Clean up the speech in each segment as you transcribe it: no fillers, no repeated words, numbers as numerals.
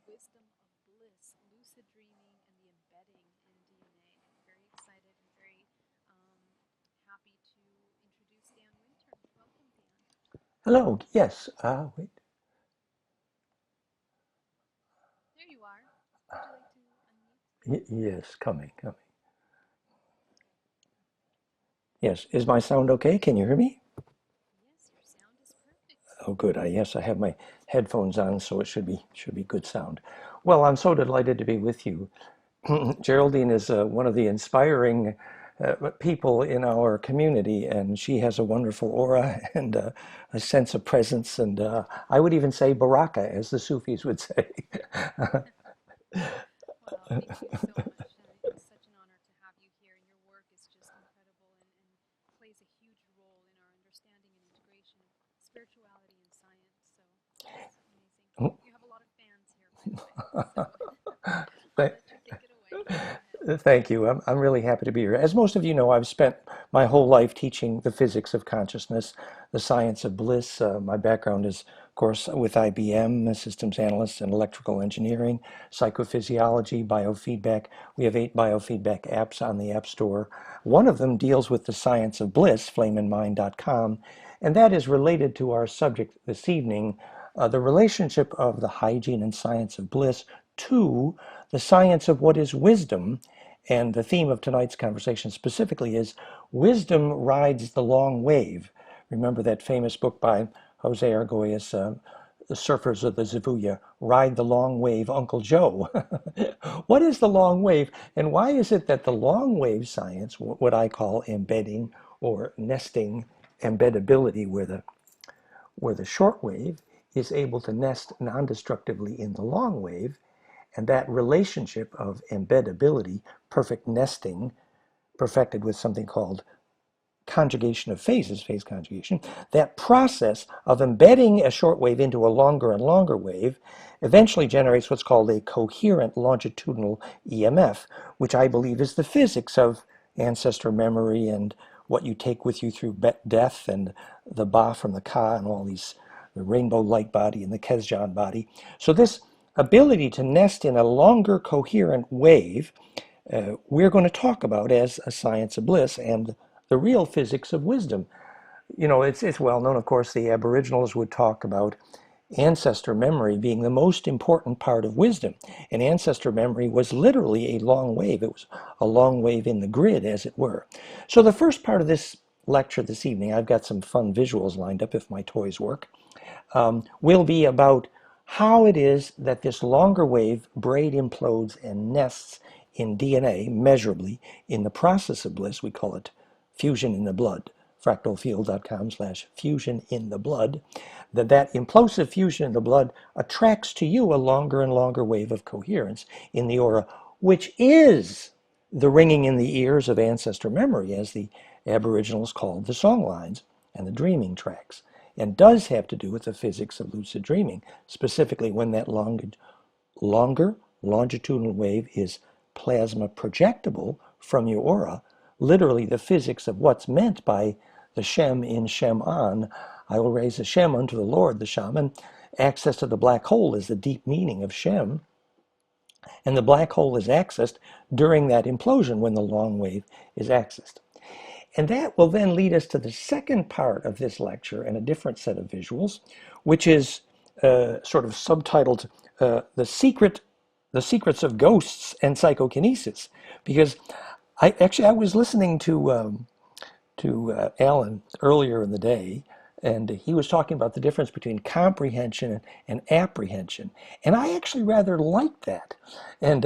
wisdom of bliss, lucid dreaming, and the embedding in DNA. Very excited and very happy to introduce Dan Winter. Welcome, Dan. Hello. Yes. Wait. There you are. Would you like to unmute, Dan? Yes, coming. Okay. Yes. Is my sound okay? Can you hear me? Yes, your sound is perfect. Oh, good. Yes, I have my headphones on, so it should be good sound. Well, I'm so delighted to be with you. Geraldine is one of the inspiring people in our community, and she has a wonderful aura and a sense of presence, and I would even say baraka, as the Sufis would say. Well, thank you so much. And it's such an honor to have you here. And your work is just incredible and plays a huge role in our understanding and integration of spirituality and science. So it's amazing. You have a lot of fans here, by the way. So I'll let you take it away. Go ahead. Thank you. I'm really happy to be here. As most of you know, I've spent my whole life teaching the physics of consciousness, the science of bliss. My background is, of course, with IBM, systems analyst and electrical engineering, psychophysiology, biofeedback. We have 8 biofeedback apps on the App Store. One of them deals with the science of bliss, flameandmind.com, and that is related to our subject this evening, the relationship of the hygiene and science of bliss to the science of what is wisdom. And the theme of tonight's conversation specifically is wisdom rides the long wave. Remember that famous book by Jose Argoias, The Surfers of the Zavuya, Ride the Long Wave, Uncle Joe. What is the long wave, and why is it that the long wave science, what I call embedding or nesting embeddability, where the short wave is able to nest non-destructively in the long wave, and that relationship of embeddability, perfect nesting, perfected with something called conjugation of phases, phase conjugation, that process of embedding a short wave into a longer and longer wave eventually generates what's called a coherent longitudinal EMF, which I believe is the physics of ancestor memory and what you take with you through death and the Ba from the Ka and all these, the rainbow light body and the Kesjan body. So this ability to nest in a longer coherent wave we're going to talk about as a science of bliss and the real physics of wisdom. You know, it's well known, of course, the Aboriginals would talk about ancestor memory being the most important part of wisdom. And ancestor memory was literally a long wave. It was a long wave in the grid, as it were. So the first part of this lecture this evening, I've got some fun visuals lined up if my toys work, will be about how it is that this longer wave braid implodes and nests in DNA measurably in the process of bliss. We call it fusion in the blood. Fractalfield.com/fusion in the blood. That implosive fusion in the blood attracts to you a longer and longer wave of coherence in the aura, which is the ringing in the ears of ancestor memory, as the Aboriginals called the song lines and the dreaming tracks, and does have to do with the physics of lucid dreaming, specifically when that longer longitudinal wave is plasma projectable from your aura, literally the physics of what's meant by the Shem in Shem on. I will raise a Shem unto the Lord, the shaman. Access to the black hole is the deep meaning of Shem. And the black hole is accessed during that implosion when the long wave is accessed. And that will then lead us to the second part of this lecture and a different set of visuals, which is sort of subtitled the Secrets of Ghosts and Psychokinesis. Because I was listening to Alan earlier in the day, and he was talking about the difference between comprehension and apprehension. And I actually rather liked that. And,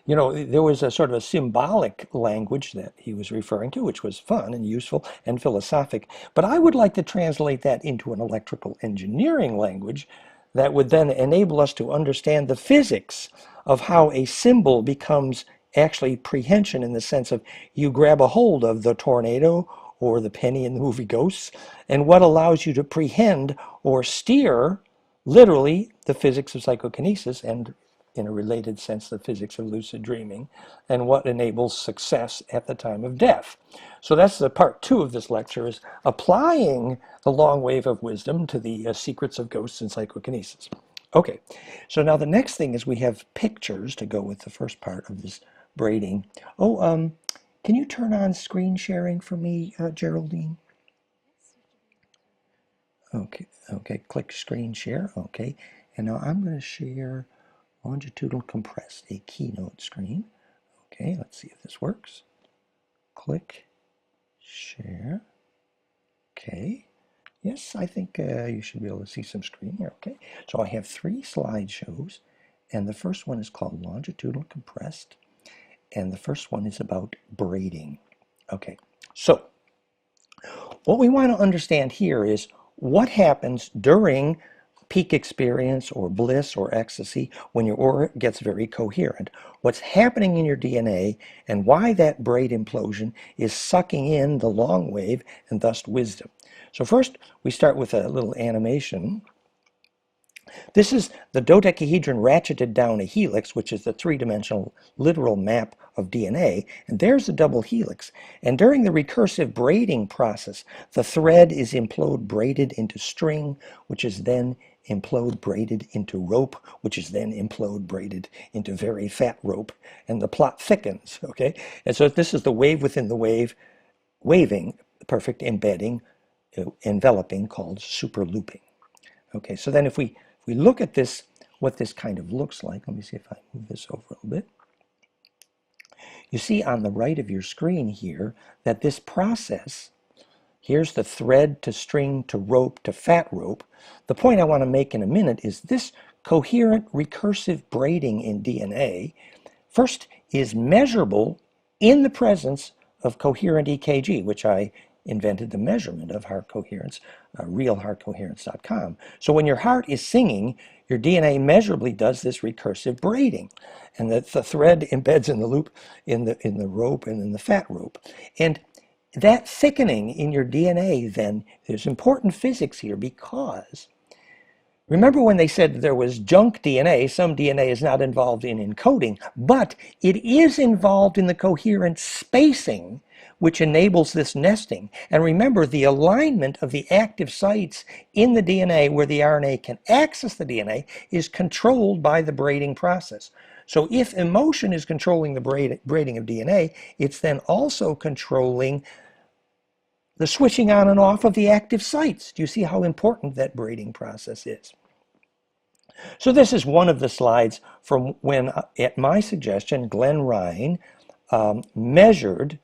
you know, there was a sort of a symbolic language that he was referring to, which was fun and useful and philosophic. But I would like to translate that into an electrical engineering language that would then enable us to understand the physics of how a symbol becomes actually prehension, in the sense of you grab a hold of the tornado or the penny in the movie Ghosts, and what allows you to prehend or steer, literally, the physics of psychokinesis, and in a related sense, the physics of lucid dreaming, and what enables success at the time of death. So that's the part 2 of this lecture, is applying the long wave of wisdom to the secrets of ghosts and psychokinesis. Okay, so now the next thing is we have pictures to go with the first part of this braiding. Oh, can you turn on screen sharing for me, Geraldine? Yes, you should be able to right now. Okay, click screen share. Okay, and now I'm going to share longitudinal compressed, a keynote screen. Okay, let's see if this works. Click share. Okay. Yes, I think you should be able to see some screen here. Okay, so I have 3 slideshows, and the first one is called longitudinal compressed, and the first one is about braiding. Okay, so what we want to understand here is what happens during peak experience or bliss or ecstasy when your aura gets very coherent. What's happening in your DNA and why that braid implosion is sucking in the long wave and thus wisdom. So first we start with a little animation. This is the dodecahedron ratcheted down a helix, which is the 3-dimensional literal map of DNA, and there's the double helix. And during the recursive braiding process, the thread is implode braided into string, which is then implode braided into rope, which is then implode braided into very fat rope, and the plot thickens, okay? And so this is the wave within the wave, waving, perfect embedding, enveloping, called superlooping. Okay, so then if we look at this, what this kind of looks like, let me see if I move this over a little bit. You see on the right of your screen here that this process, here's the thread to string to rope to fat rope. The point I want to make in a minute is this coherent recursive braiding in DNA first is measurable in the presence of coherent EKG, which I invented the measurement of heart coherence, realheartcoherence.com. So when your heart is singing, your DNA measurably does this recursive braiding, and the thread embeds in the loop, in the rope and in the fat rope. And that thickening in your DNA, then, there's important physics here, because remember when they said there was junk DNA, some DNA is not involved in encoding, but it is involved in the coherent spacing, which enables this nesting. And remember, the alignment of the active sites in the DNA where the RNA can access the DNA is controlled by the braiding process. So if emotion is controlling the braiding of DNA, it's then also controlling the switching on and off of the active sites. Do you see how important that braiding process is? So this is one of the slides from when, at my suggestion, Glenn Ryan measured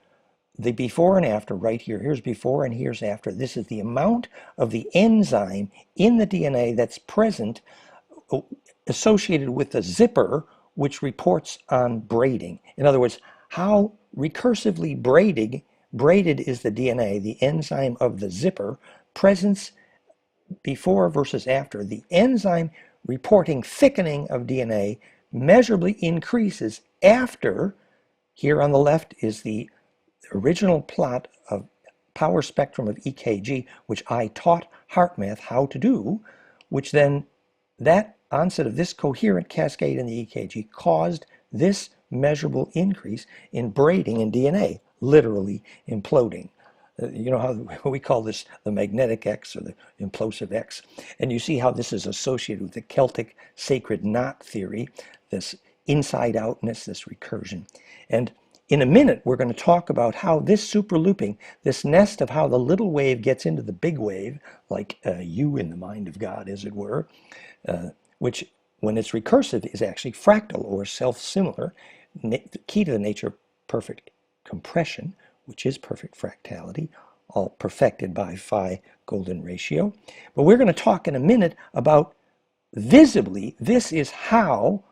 the before and after right here. Here's before and here's after. This is the amount of the enzyme in the DNA that's present associated with the zipper, which reports on braiding. In other words, how recursively braided is the DNA, the enzyme of the zipper, presence before versus after. The enzyme reporting thickening of DNA measurably increases after. Here on the left is the original plot of power spectrum of EKG, which I taught HeartMath how to do, which then, that onset of this coherent cascade in the EKG caused this measurable increase in braiding in DNA, literally imploding. You know how we call this the magnetic X or the implosive X. And you see how this is associated with the Celtic sacred knot theory, this inside-outness, this recursion. And in a minute, we're going to talk about how this superlooping, this nest of how the little wave gets into the big wave, like you in the mind of God, as it were, which, when it's recursive, is actually fractal or self-similar, the key to the nature of perfect compression, which is perfect fractality, all perfected by phi golden ratio. But we're going to talk in a minute about visibly, this is how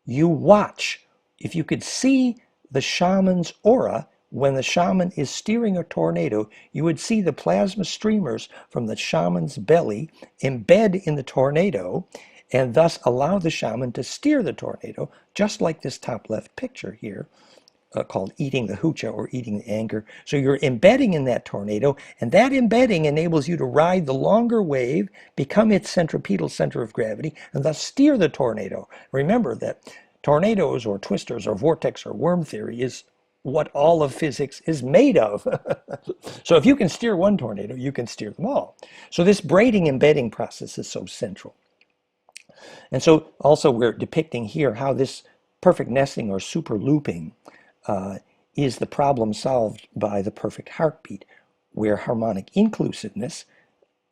you watch. If you could see the shaman's aura, when the shaman is steering a tornado, you would see the plasma streamers from the shaman's belly embed in the tornado and thus allow the shaman to steer the tornado, just like this top left picture here, called eating the hoocha or eating the anger. So you're embedding in that tornado, and that embedding enables you to ride the longer wave, become its centripetal center of gravity, and thus steer the tornado. Remember that tornadoes or twisters or vortex or worm theory is what all of physics is made of. So if you can steer one tornado, you can steer them all. So this braiding embedding process is so central. And so also we're depicting here how this perfect nesting or super looping is the problem solved by the perfect heartbeat, where harmonic inclusiveness,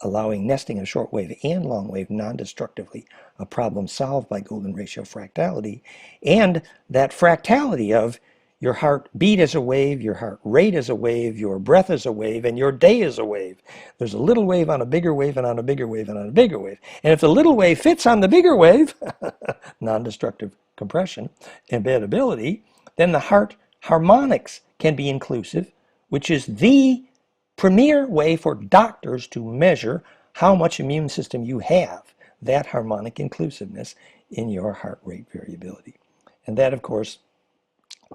allowing nesting of shortwave and longwave non-destructively, a problem solved by golden ratio fractality, and that fractality of your heart beat is a wave, your heart rate is a wave, your breath is a wave, and your day is a wave. There's a little wave on a bigger wave and on a bigger wave and on a bigger wave. And if the little wave fits on the bigger wave, non-destructive compression, embeddability, then the heart harmonics can be inclusive, which is the premier way for doctors to measure how much immune system you have, that harmonic inclusiveness in your heart rate variability. And that, of course,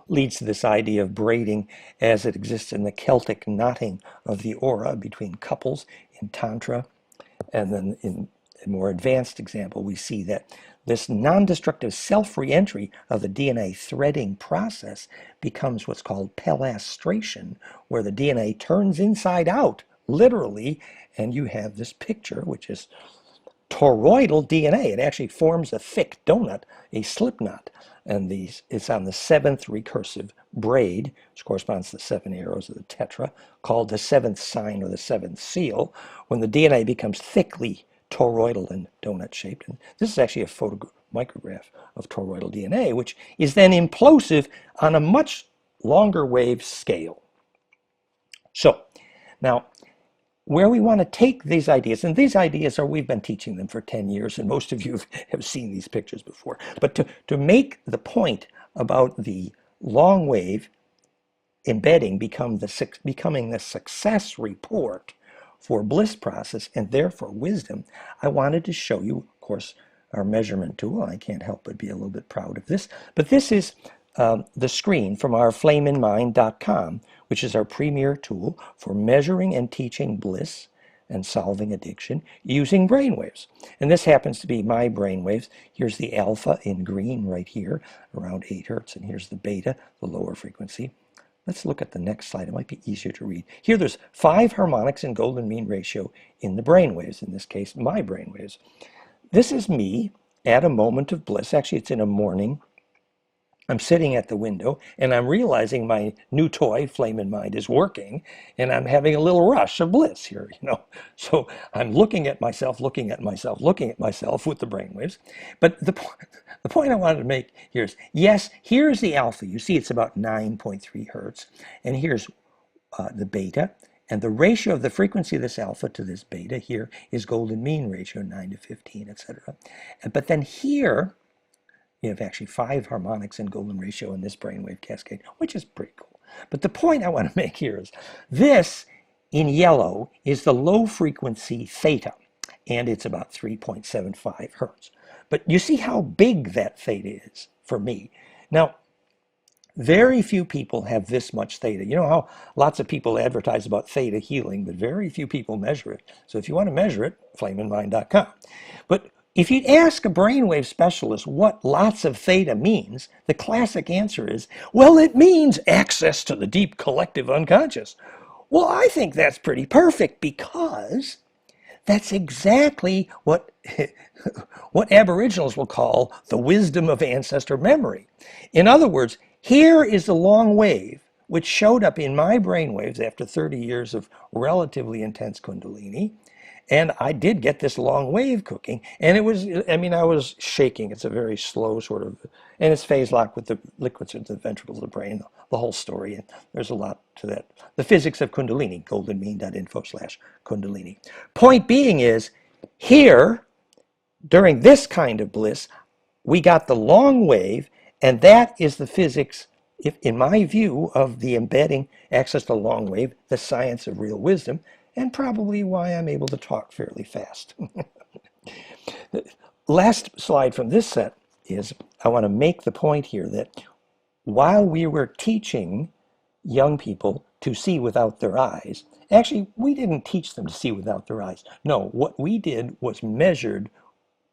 leads to this idea of braiding as it exists in the Celtic knotting of the aura between couples in Tantra. And then in a more advanced example, we see that this non-destructive self-reentry of the DNA threading process becomes what's called pelastration, where the DNA turns inside out, literally, and you have this picture, which is toroidal DNA. It actually forms a thick donut, a slip knot, and it's on the seventh recursive braid, which corresponds to the 7 arrows of the tetra, called the seventh sign or the seventh seal, when the DNA becomes thickly toroidal and donut shaped. And this is actually a micrograph of toroidal DNA, which is then implosive on a much longer wave scale. So now, where we want to take these ideas, and these ideas are, we've been teaching them for 10 years, and most of you have seen these pictures before, but to make the point about the long wave embedding becoming the success report for bliss process and therefore wisdom, I wanted to show you, of course, our measurement tool. I can't help but be a little bit proud of this, but this is the screen from our flameinmind.com, which is our premier tool for measuring and teaching bliss and solving addiction using brainwaves. And this happens to be my brainwaves. Here's the alpha in green right here, around 8 hertz, and here's the beta, the lower frequency. Let's look at the next slide. It might be easier to read. Here there's 5 harmonics in golden mean ratio in the brainwaves, in this case, my brainwaves. This is me at a moment of bliss. Actually, it's in a morning. I'm sitting at the window and I'm realizing my new toy, Flame in Mind, is working, and I'm having a little rush of bliss here, you know. So I'm looking at myself, looking at myself, looking at myself with the brainwaves. But the point I wanted to make here is, yes, here's the alpha. You see it's about 9.3 hertz. And here's the beta. And the ratio of the frequency of this alpha to this beta here is golden mean ratio, 9 to 15, etc. But then here, you have actually 5 harmonics in golden ratio in this brainwave cascade, which is pretty cool. But the point I want to make here is this in yellow is the low frequency theta, and it's about 3.75 hertz. But you see how big that theta is for me. Now, very few people have this much theta. You know how lots of people advertise about theta healing, but very few people measure it. So if you want to measure it, flameinmind.com. But if you ask a brainwave specialist what lots of theta means, the classic answer is, well, it means access to the deep collective unconscious. Well, I think that's pretty perfect because that's exactly what Aboriginals will call the wisdom of ancestor memory. In other words, here is the long wave which showed up in my brainwaves after 30 years of relatively intense Kundalini. And I did get this long wave cooking, and it was, I mean, I was shaking. It's a very slow sort of, and it's phase locked with the liquids into the ventricles of the brain, the whole story. And there's a lot to that. The physics of Kundalini, goldenmean.info/Kundalini. Point being is, here, during this kind of bliss, we got the long wave, and that is the physics, in my view, of the embedding access to long wave, the science of real wisdom, and probably why I'm able to talk fairly fast. Last slide from this set is, I want to make the point here that while we were teaching young people to see without their eyes, actually, we didn't teach them to see without their eyes. No, what we did was measured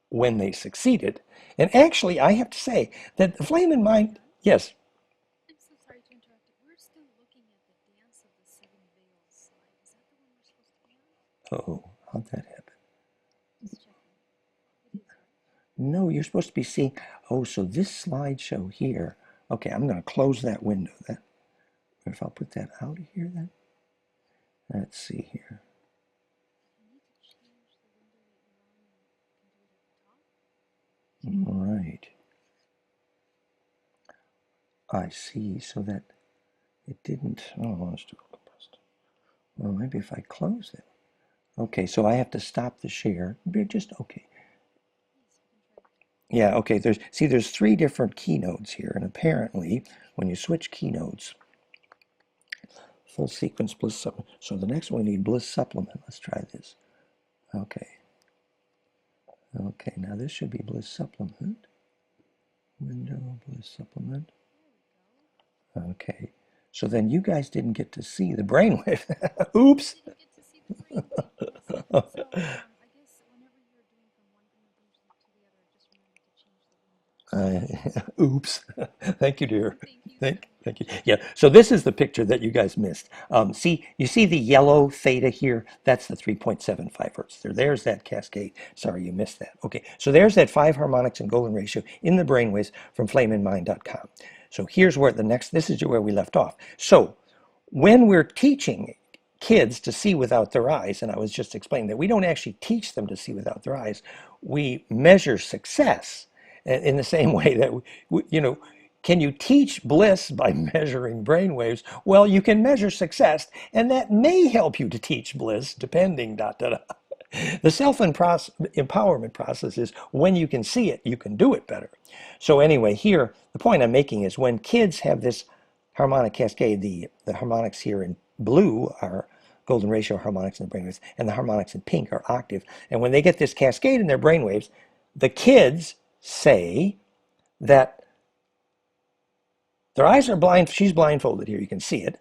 when they succeeded. And actually, I have to say that the Flame in Mind, yes? I'm so sorry to interrupt you. We're still looking at the dance of the 7 veils slide. Is that the one we're supposed to be on? Oh, how'd that happen? Just checking. It is, right? No, you're supposed to be seeing. Oh, so this slideshow here. Okay, I'm going to close that window. That, if I'll put that out of here then. Let's see here. All right. I see. So that it didn't. Oh, let's do compressed. Well, maybe if I close it. Okay, so I have to stop the share. Just okay. Yeah, okay. There's three different keynotes here, and apparently when you switch keynotes, full sequence bliss supplement. So the next one we need bliss supplement. Let's try this. Okay. Okay, now this should be bliss supplement. Window, bliss supplement. Okay. So then you guys didn't get to see the brainwave. Oops. Didn't get to see the brain waves. So I guess whenever you're doing from one intervention to the other, just remember to change the window. Oops. Thank you, dear. Thank you so Thank you. much. Yeah. So this is the picture that you guys missed. You see the yellow theta here? That's the 3.75 hertz. There's that cascade. Sorry, you missed that. Okay. So there's that 5 harmonics and golden ratio in the brainwaves from flameinmind.com. So here's where this is where we left off. So when we're teaching kids to see without their eyes, and I was just explaining that we don't actually teach them to see without their eyes, we measure success in the same way that can you teach bliss by measuring brainwaves? Well, you can measure success, and that may help you to teach bliss, depending, dot, dot, dot. The self-empowerment process is when you can see it, you can do it better. So anyway, here, the point I'm making is when kids have this harmonic cascade, the harmonics here in blue are golden ratio harmonics in the brainwaves, and the harmonics in pink are octave. And when they get this cascade in their brainwaves, the kids say that their eyes are blind. She's blindfolded here. You can see it.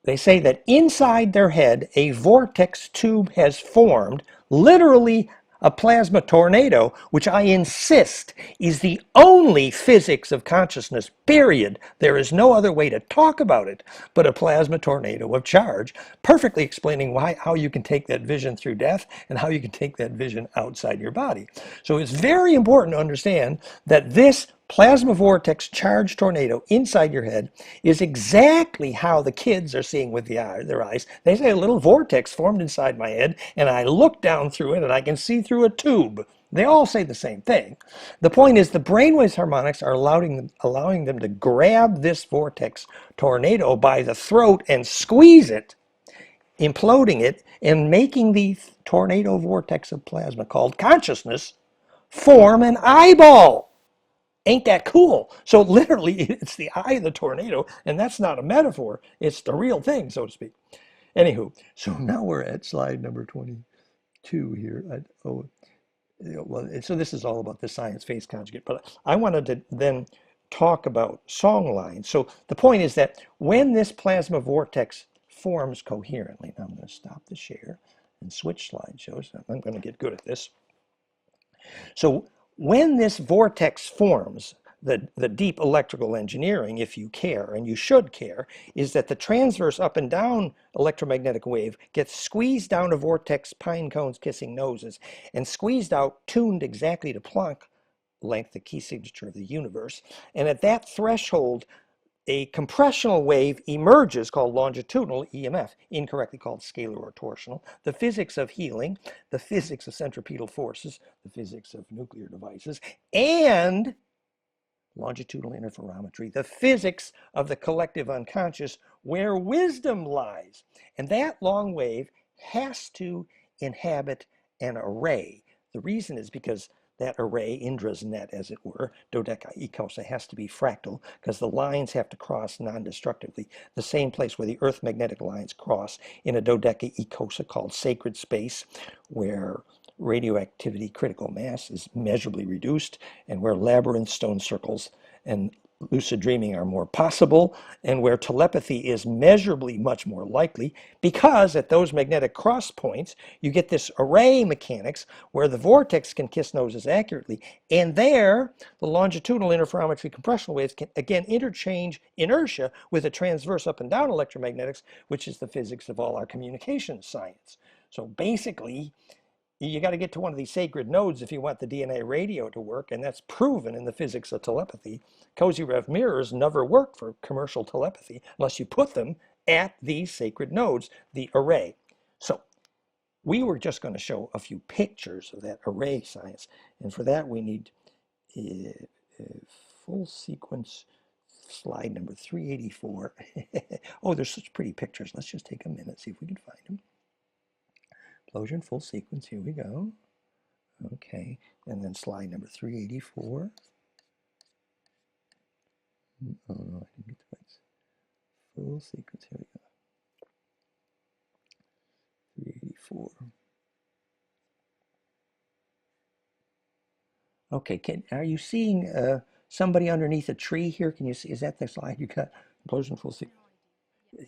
They say that inside their head, a vortex tube has formed, literally a plasma tornado, which I insist is the only physics of consciousness, period. There is no other way to talk about it but a plasma tornado of charge, perfectly explaining how you can take that vision through death and how you can take that vision outside your body. So it's very important to understand that this plasma vortex charge tornado inside your head is exactly how the kids are seeing with their eyes. They say a little vortex formed inside my head, and I look down through it and I can see through a tube. They all say the same thing. The point is the brainwaves harmonics are allowing them to grab this vortex tornado by the throat and squeeze it, imploding it, and making the tornado vortex of plasma called consciousness form an eyeball. Ain't that cool? So literally, it's the eye of the tornado, and that's not a metaphor. It's the real thing, so to speak. Anywho, so now we're at slide number 22 here. So this is all about the science phase conjugate, but I wanted to then talk about song lines. So the point is that when this plasma vortex forms coherently, now I'm going to stop the share and switch slideshows. I'm going to get good at this. So when this vortex forms, the deep electrical engineering, if you care, and you should care, is that the transverse up and down electromagnetic wave gets squeezed down a vortex, pine cones kissing noses, and squeezed out, tuned exactly to Planck length, the key signature of the universe. And at that threshold, a compressional wave emerges called longitudinal EMF, incorrectly called scalar or torsional, the physics of healing, the physics of centripetal forces, the physics of nuclear devices, and longitudinal interferometry, the physics of the collective unconscious, where wisdom lies. And that long wave has to inhabit an array. The reason is because that array, Indra's net as it were, dodecaecosa, has to be fractal because the lines have to cross non-destructively, the same place where the Earth magnetic lines cross in a dodecaecosa called sacred space, where radioactivity critical mass is measurably reduced, and where labyrinth stone circles and lucid dreaming are more possible, and where telepathy is measurably much more likely, because at those magnetic cross points you get this array mechanics where the vortex can kiss noses accurately, and there the longitudinal interferometry compressional waves can again interchange inertia with the transverse up and down electromagnetics, which is the physics of all our communications science. So basically, you got to get to one of these sacred nodes if you want the DNA radio to work, and that's proven in the physics of telepathy. Cozy-Rev mirrors never work for commercial telepathy unless you put them at these sacred nodes, the array. So we were just going to show a few pictures of that array science, and for that we need full sequence slide number 384. Oh, there's such pretty pictures. Let's just take a minute, see if we can find them. Explosion, full sequence, here we go. Okay, and then slide number 384. Oh no, I didn't get the right full sequence, here we go. 384. Okay, are you seeing somebody underneath a tree here? Can you see, is that the slide you got? Explosion, full sequence.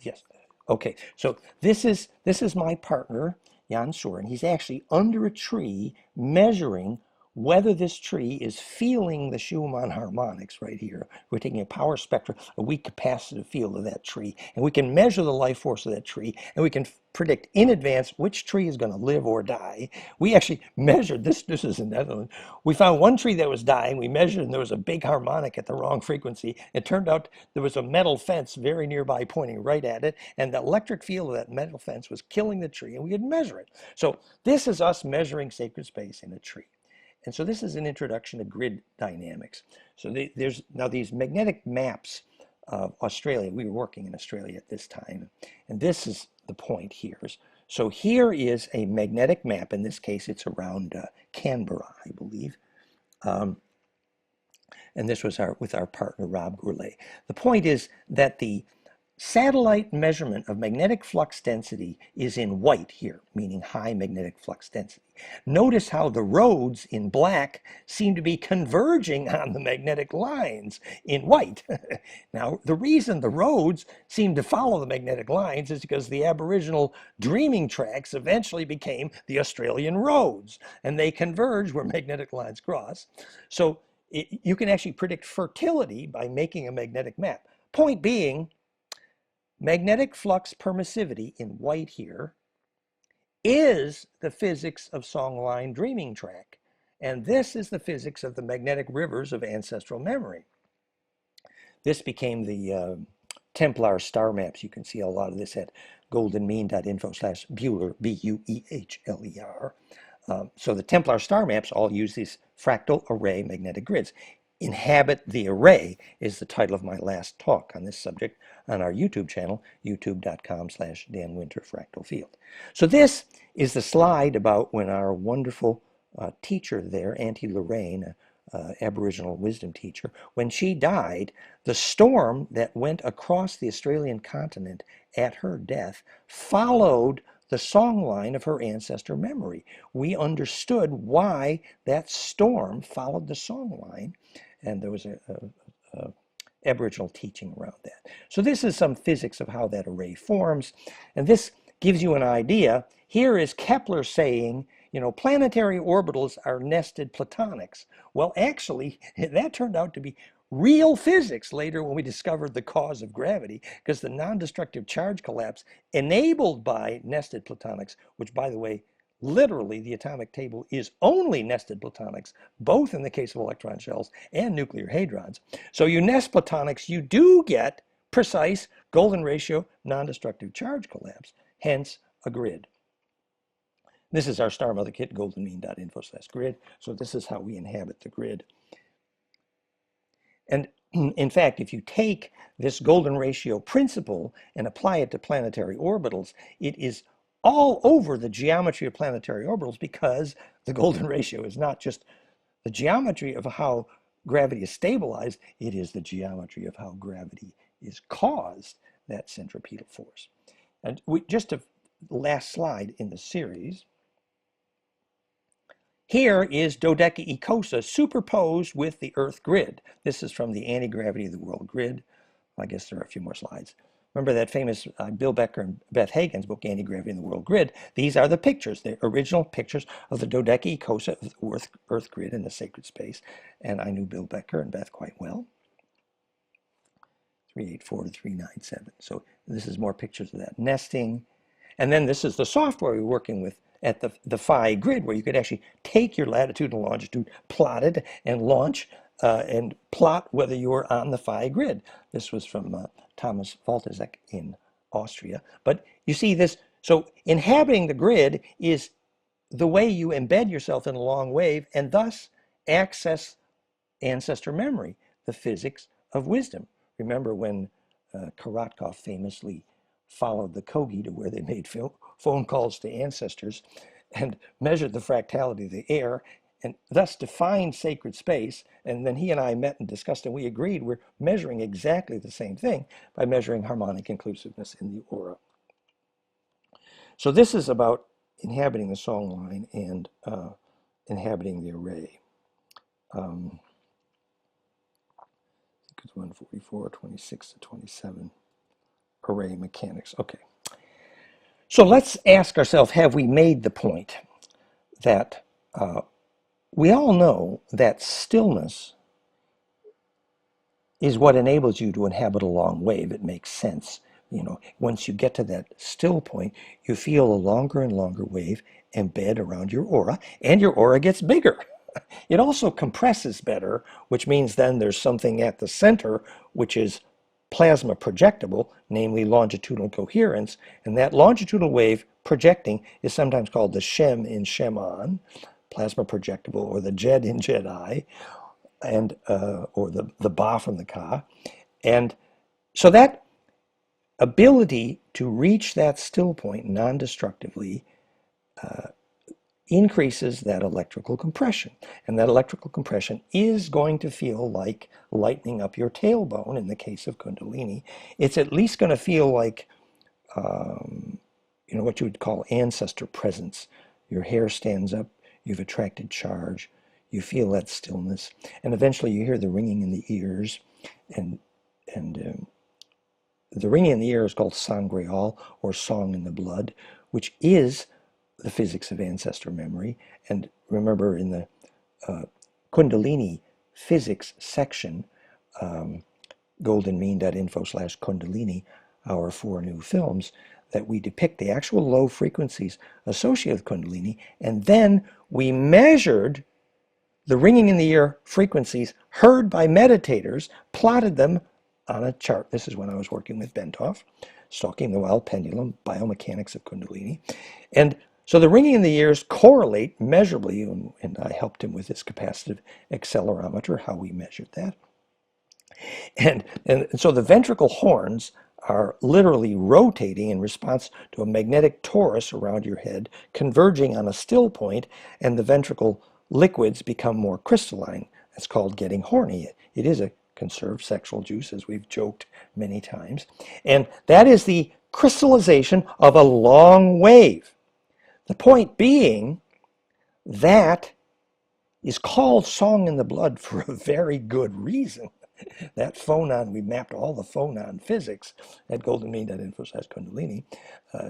Yes. Okay. So this is my partner, Jan Soren. He's actually under a tree measuring whether this tree is feeling the Schumann harmonics right here. We're taking a power spectrum, a weak capacitive field of that tree, and we can measure the life force of that tree, and we can predict in advance which tree is going to live or die. We actually measured this. This is in Netherlands. We found one tree that was dying. We measured, and there was a big harmonic at the wrong frequency. It turned out there was a metal fence very nearby pointing right at it, and the electric field of that metal fence was killing the tree, and we could measure it. So this is us measuring sacred space in a tree. And so this is an introduction to grid dynamics. So there's now these magnetic maps of Australia. We were working in Australia at this time. And this is the point here. So here is a magnetic map. In this case, it's around Canberra, I believe. And this was with our partner, Rob Gourlay. The point is that the satellite measurement of magnetic flux density is in white here, meaning high magnetic flux density. Notice how the roads in black seem to be converging on the magnetic lines in white. Now, the reason the roads seem to follow the magnetic lines is because the Aboriginal dreaming tracks eventually became the Australian roads, and they converge where magnetic lines cross. So you can actually predict fertility by making a magnetic map. Point being, magnetic flux permissivity in white here is the physics of songline dreaming track. And this is the physics of the magnetic rivers of ancestral memory. This became the Templar star maps. You can see a lot of this at goldenmean.info/Buehler, B-U-E-H-L-E-R. So the Templar star maps all use these fractal array magnetic grids. Inhabit the Array is the title of my last talk on this subject on our YouTube channel, youtube.com/Dan Winter Fractal Field. So this is the slide about when our wonderful teacher there, Auntie Lorraine, Aboriginal wisdom teacher, when she died, the storm that went across the Australian continent at her death followed the song line of her ancestor memory. We understood why that storm followed the song line, and there was a Aboriginal teaching around that. So this is some physics of how that array forms, and this gives you an idea. Here is Kepler saying, planetary orbitals are nested platonics. Well, actually, that turned out to be real physics later when we discovered the cause of gravity, because the non-destructive charge collapse enabled by nested platonics, which, by the way, literally the atomic table is only nested platonics, both in the case of electron shells and nuclear hadrons. So you nest platonics, you do get precise golden ratio non-destructive charge collapse, hence a grid. This is our Star Mother Kit, goldenmean.info/grid. So this is how we inhabit the grid. And in fact, if you take this golden ratio principle and apply it to planetary orbitals, it is all over the geometry of planetary orbitals, because the golden ratio is not just the geometry of how gravity is stabilized, it is the geometry of how gravity is caused, that centripetal force. And just a last slide in the series. Here is dodecaecosa superposed with the Earth grid. This is from the Anti-Gravity of the World grid. I guess there are a few more slides. Remember that famous Bill Becker and Beth Hagen's book, Anti-Gravity in the World Grid? These are the pictures, the original pictures of the dodecaecosa of the Earth grid in the sacred space. And I knew Bill Becker and Beth quite well. 384 to 397. So this is more pictures of that nesting. And then this is the software we're working with at the phi grid, where you could actually take your latitude and longitude, plot it, and launch and plot whether you were on the phi grid. This was from Thomas Waltizek in Austria. But you see this, so inhabiting the grid is the way you embed yourself in a long wave and thus access ancestor memory, the physics of wisdom. Remember when Korotkov famously followed the Kogi to where they made phone calls to ancestors and measured the fractality of the air and thus defined sacred space. And then he and I met and discussed, and we agreed we're measuring exactly the same thing by measuring harmonic inclusiveness in the aura. So this is about inhabiting the song line and inhabiting the array. It's 144, 26 to 27, array mechanics. Okay. So let's ask ourselves, have we made the point that we all know that stillness is what enables you to inhabit a long wave? It makes sense. You know, once you get to that still point, you feel a longer and longer wave embed around your aura, and your aura gets bigger. It also compresses better, which means then there's something at the center which is plasma projectable, namely longitudinal coherence, and that longitudinal wave projecting is sometimes called the Shem in Shemon, plasma projectable, or the Jed in Jedi, and or the Ba from the Ka. And so that ability to reach that still point non-destructively increases that electrical compression. And that electrical compression is going to feel like lightening up your tailbone in the case of Kundalini. It's at least going to feel like, you know, what you would call ancestor presence. Your hair stands up, you've attracted charge, you feel that stillness, and eventually you hear the ringing in the ears, and the ringing in the ear is called sangreal, or song in the blood, which is the physics of ancestor memory. And remember, in the Kundalini physics section, goldenmean.info/Kundalini, our 4 new films, that we depict the actual low frequencies associated with Kundalini, and then we measured the ringing in the ear frequencies heard by meditators, plotted them on a chart. This is when I was working with Bentov, Stalking the Wild Pendulum, Biomechanics of Kundalini. And so the ringing in the ears correlate measurably, and I helped him with his capacitive accelerometer, how we measured that. And so the ventricle horns are literally rotating in response to a magnetic torus around your head, converging on a still point, and the ventricle liquids become more crystalline. That's called getting horny. It is a conserved sexual juice, as we've joked many times. And that is the crystallization of a long wave. The point being, that is called song in the blood for a very good reason. That phonon, we mapped all the phonon physics at goldenmean.info/Kundalini.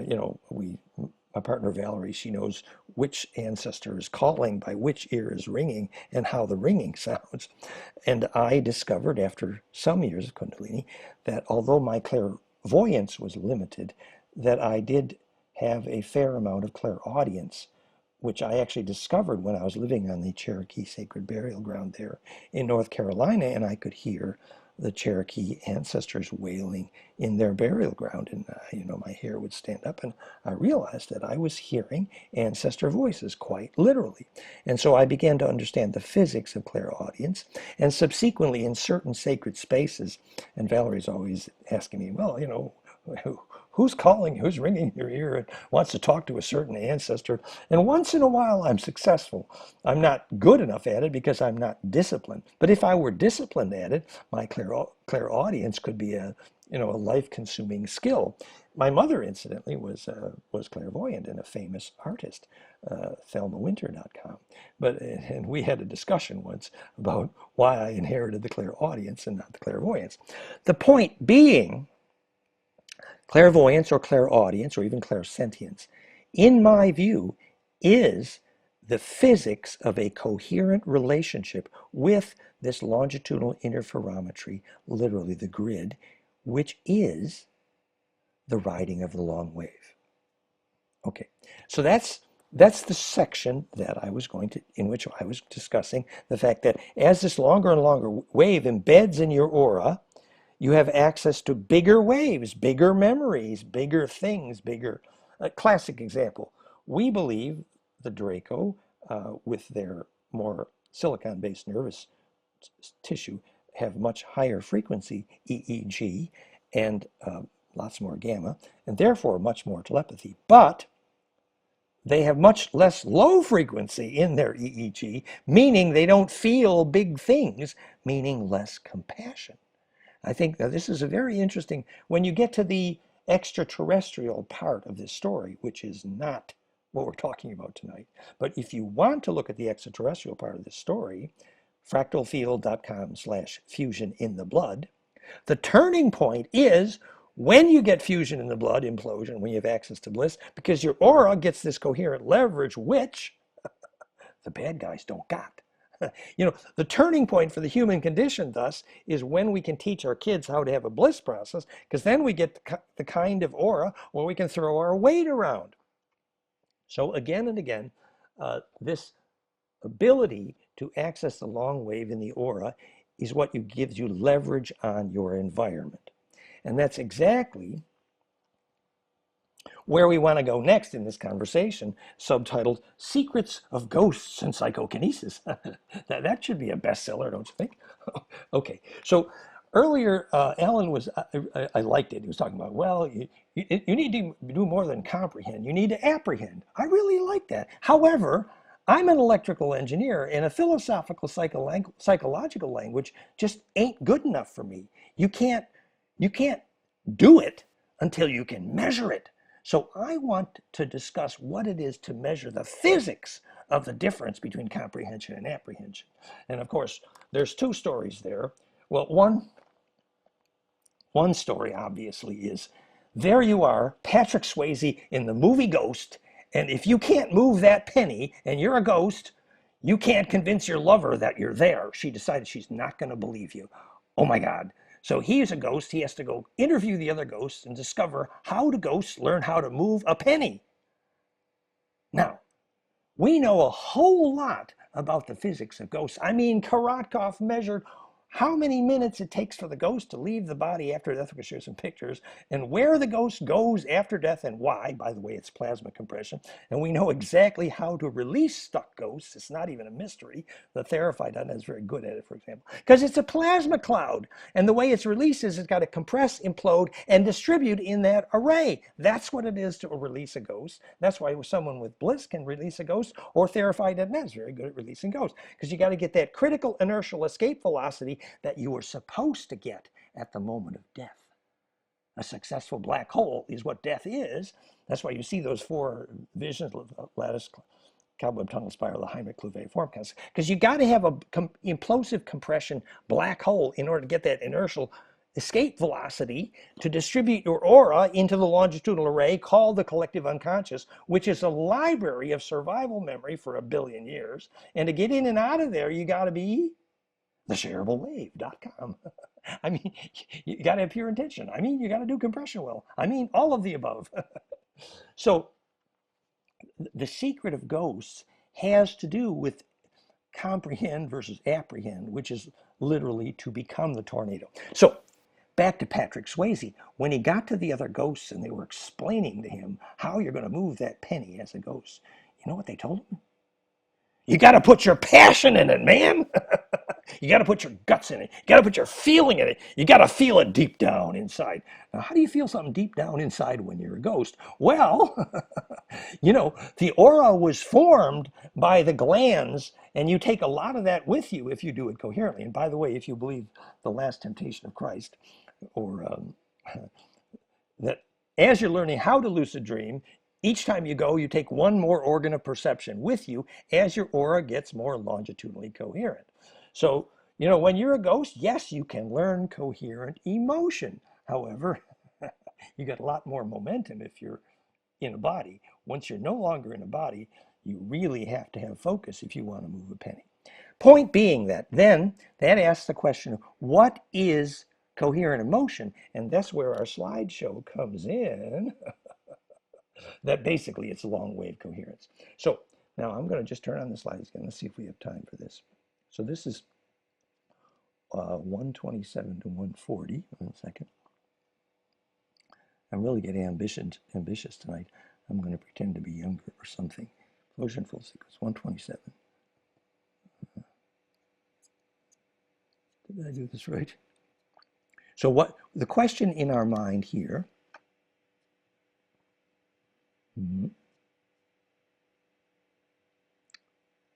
You know, my partner Valerie, she knows which ancestor is calling by which ear is ringing and how the ringing sounds. And I discovered after some years of Kundalini that although my clairvoyance was limited, that I did have a fair amount of clairaudience, which I actually discovered when I was living on the Cherokee Sacred Burial Ground there in North Carolina, and I could hear the Cherokee ancestors wailing in their burial ground, and you know, my hair would stand up, and I realized that I was hearing ancestor voices quite literally. And so I began to understand the physics of clairaudience, and subsequently in certain sacred spaces, and Valerie's always asking me, well, you know, who's calling, who's ringing your ear and wants to talk to a certain ancestor. And once in a while I'm successful. I'm not good enough at it because I'm not disciplined. But if I were disciplined at it, my clairaudience could be a life-consuming skill. My mother, incidentally, was clairvoyant and a famous artist, thelmawinter.com. And we had a discussion once about why I inherited the clairaudience and not the clairvoyance. The point being, clairvoyance or clairaudience or even clairsentience, in my view, is the physics of a coherent relationship with this longitudinal interferometry, literally the grid, which is the riding of the long wave. Okay, so that's that's the section that I was going to, in which I was discussing the fact that as this longer and longer wave embeds in your aura, you have access to bigger waves, bigger memories, bigger things, bigger. A classic example. We believe the Draco, with their more silicon-based nervous tissue, have much higher frequency EEG and lots more gamma, and therefore much more telepathy. But they have much less low frequency in their EEG, meaning they don't feel big things, meaning less compassion. I think that this is a very interesting, when you get to the extraterrestrial part of this story, which is not what we're talking about tonight. But if you want to look at the extraterrestrial part of this story, fractalfield.com/fusion in the blood, the turning point is when you get fusion in the blood, implosion, when you have access to bliss, because your aura gets this coherent leverage, which the bad guys don't got. You know, the turning point for the human condition, thus, is when we can teach our kids how to have a bliss process, because then we get the kind of aura where we can throw our weight around. So again and again, this ability to access the long wave in the aura is what gives you leverage on your environment. And that's exactly where we want to go next in this conversation, subtitled Secrets of Ghosts and Psychokinesis. That should be a bestseller, don't you think? Okay, so earlier, Alan was, I liked it. He was talking about, well, you need to do more than comprehend. You need to apprehend. I really like that. However, I'm an electrical engineer, and a philosophical psychological language just ain't good enough for me. You can't do it until you can measure it. So I want to discuss what it is to measure the physics of the difference between comprehension and apprehension. And of course, there's two stories there. Well, one story obviously is, there you are, Patrick Swayze in the movie Ghost, and if you can't move that penny and you're a ghost, you can't convince your lover that you're there. She decided she's not going to believe you. Oh my God. So he's a ghost. He has to go interview the other ghosts and discover how do ghosts learn how to move a penny. Now, we know a whole lot about the physics of ghosts. I mean, Korotkov measured how many minutes it takes for the ghost to leave the body after death. We share some pictures, and where the ghost goes after death and why. By the way, it's plasma compression. And we know exactly how to release stuck ghosts. It's not even a mystery. The Theraphyton is very good at it, for example, because it's a plasma cloud. And the way it's released is it's got to compress, implode, and distribute in that array. That's what it is to release a ghost. That's why someone with bliss can release a ghost, or Theraphyton is very good at releasing ghosts, because you got to get that critical inertial escape velocity that you were supposed to get at the moment of death. A successful black hole is what death is. That's why you see those four visions, lattice, cobweb tunnel spiral, the Heimlich form, because you got to have a implosive compression black hole in order to get that inertial escape velocity to distribute your aura into the longitudinal array called the collective unconscious, which is a library of survival memory for 1 billion years. And to get in and out of there, you got to be theshareablewave.com. I mean, you got to have pure intention. I mean, you got to do compression well. I mean, all of the above. So the secret of ghosts has to do with comprehend versus apprehend, which is literally to become the tornado. So back to Patrick Swayze. When he got to the other ghosts and they were explaining to him how you're going to move that penny as a ghost, you know what they told him? You got to put your passion in it, man. You got to put your guts in it. You got to put your feeling in it. You got to feel it deep down inside. Now, how do you feel something deep down inside when you're a ghost? Well, you know, the aura was formed by the glands, and you take a lot of that with you if you do it coherently. And by the way, if you believe the last temptation of Christ, or that as you're learning how to lucid dream, each time you go, you take one more organ of perception with you as your aura gets more longitudinally coherent. So, you know, when you're a ghost, yes, you can learn coherent emotion. However, you get a lot more momentum if you're in a body. Once you're no longer in a body, you really have to have focus if you want to move a penny. Point being that then that asks the question, what is coherent emotion? And that's where our slideshow comes in. That basically it's long wave coherence. So now I'm going to just turn on the slides again. Let's see if we have time for this. So this is 127 to 140. One second. I'm really getting ambitious tonight. I'm going to pretend to be younger or something. Closure full sequence, 127. Did I do this right? So what the question in our mind here, oh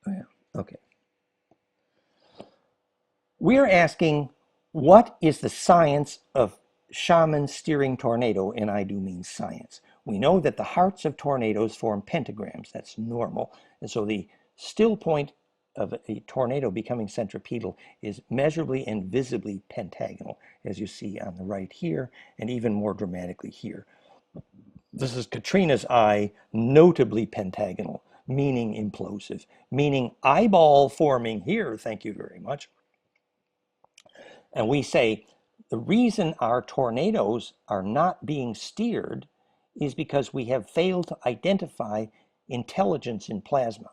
yeah, okay. We're asking, what is the science of shaman steering tornado? And I do mean science. We know that the hearts of tornadoes form pentagrams. That's normal. And so the still point of a tornado becoming centripetal is measurably and visibly pentagonal, as you see on the right here, and even more dramatically here. This is Katrina's eye, notably pentagonal, meaning implosive, meaning eyeball forming here, thank you very much. And we say the reason our tornadoes are not being steered is because we have failed to identify intelligence in plasma.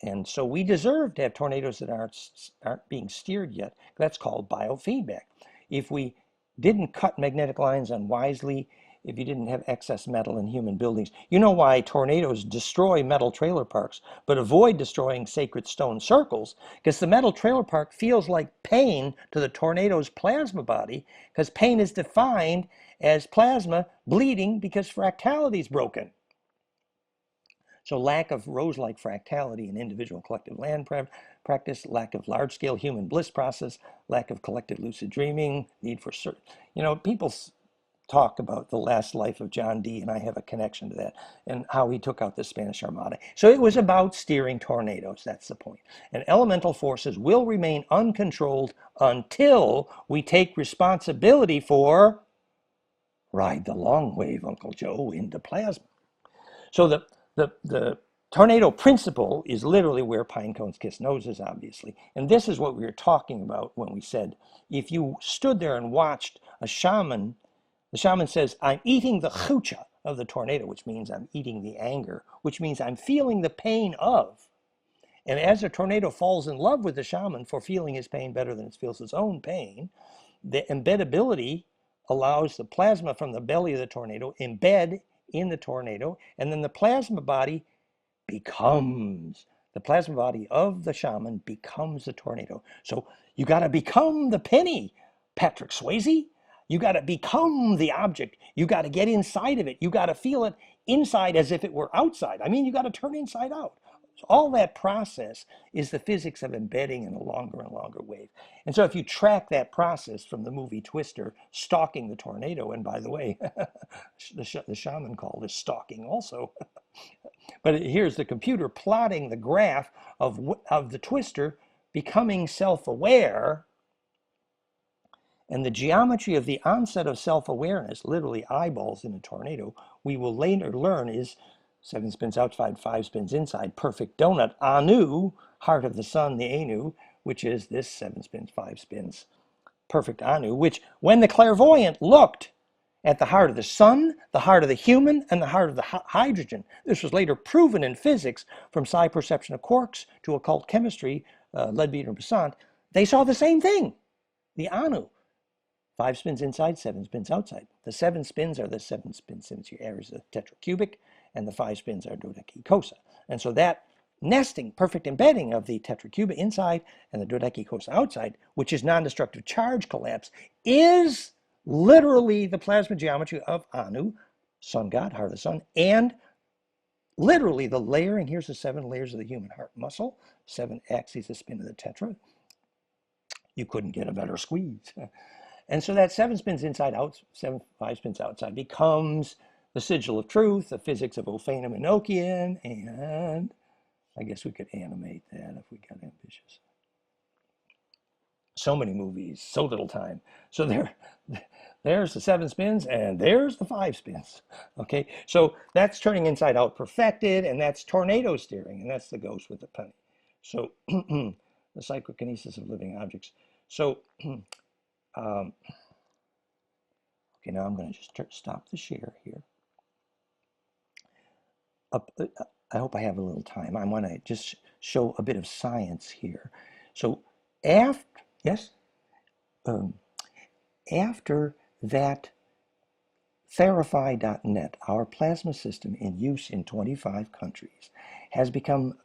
And so we deserve to have tornadoes that aren't being steered yet. That's called biofeedback. If we didn't cut magnetic lines unwisely, if you didn't have excess metal in human buildings, you know why tornadoes destroy metal trailer parks but avoid destroying sacred stone circles? Because the metal trailer park feels like pain to the tornado's plasma body, because pain is defined as plasma bleeding because fractality is broken. So lack of rose-like fractality in individual collective land practice, lack of large-scale human bliss process, lack of collective lucid dreaming, need for certain, people talk about the last life of John Dee, and I have a connection to that, and how he took out the Spanish Armada. So it was about steering tornadoes, that's the point. And elemental forces will remain uncontrolled until we take responsibility for ride the long wave, Uncle Joe, into plasma. So the tornado principle is literally where pine cones kiss noses, obviously. And this is what we were talking about when we said, if you stood there and watched a shaman, the shaman says, I'm eating the chucha of the tornado, which means I'm eating the anger, which means I'm feeling the pain of. And as the tornado falls in love with the shaman for feeling his pain better than it feels its own pain, the embeddability allows the plasma from the belly of the tornado embed in the tornado, and then the plasma body of the shaman becomes the tornado. So you got to become the penny, Patrick Swayze. You got to become the object. You got to get inside of it. You got to feel it inside as if it were outside. I mean, you got to turn inside out. So all that process is the physics of embedding in a longer and longer wave. And so if you track that process from the movie Twister, stalking the tornado, and by the way, the shaman called it stalking also. But here's the computer plotting the graph of the twister becoming self-aware, and the geometry of the onset of self-awareness, literally eyeballs in a tornado, we will later learn is 7 spins outside, 5 spins inside, perfect donut, Anu, heart of the sun, the Anu, which is this 7 spins, 5 spins, perfect Anu, which when the clairvoyant looked at the heart of the sun, the heart of the human, and the heart of the hydrogen. This was later proven in physics from psi perception of quarks to occult chemistry, Leadbeater and Besant. They saw the same thing, the Anu. 5 spins inside, 7 spins outside. The 7 spins are the 7 spins areas of the tetracubic, and the 5 spins are dodecikosa. And so that nesting, perfect embedding of the tetracubic inside and the dodecikosa outside, which is non-destructive charge collapse, is literally the plasma geometry of Anu, sun god, heart of the sun, and literally the layering. Here's the 7 layers of the human heart muscle, 7 axes of spin of the tetra. You couldn't get a better squeeze. And so that 7 spins inside out, 5 spins outside becomes the sigil of truth, the physics of Ophanim Enochian, and I guess we could animate that if we got ambitious. So many movies, so little time. So there's the 7 spins, and there's the 5 spins. Okay, so that's turning inside out perfected, and that's tornado steering, and that's the ghost with the penny. So the psychokinesis of living objects. So okay, now I'm going to just stop the share here. I hope I have a little time. I want to just show a bit of science here. So after, yes, um, after that Therify.net, our plasma system in use in 25 countries, has become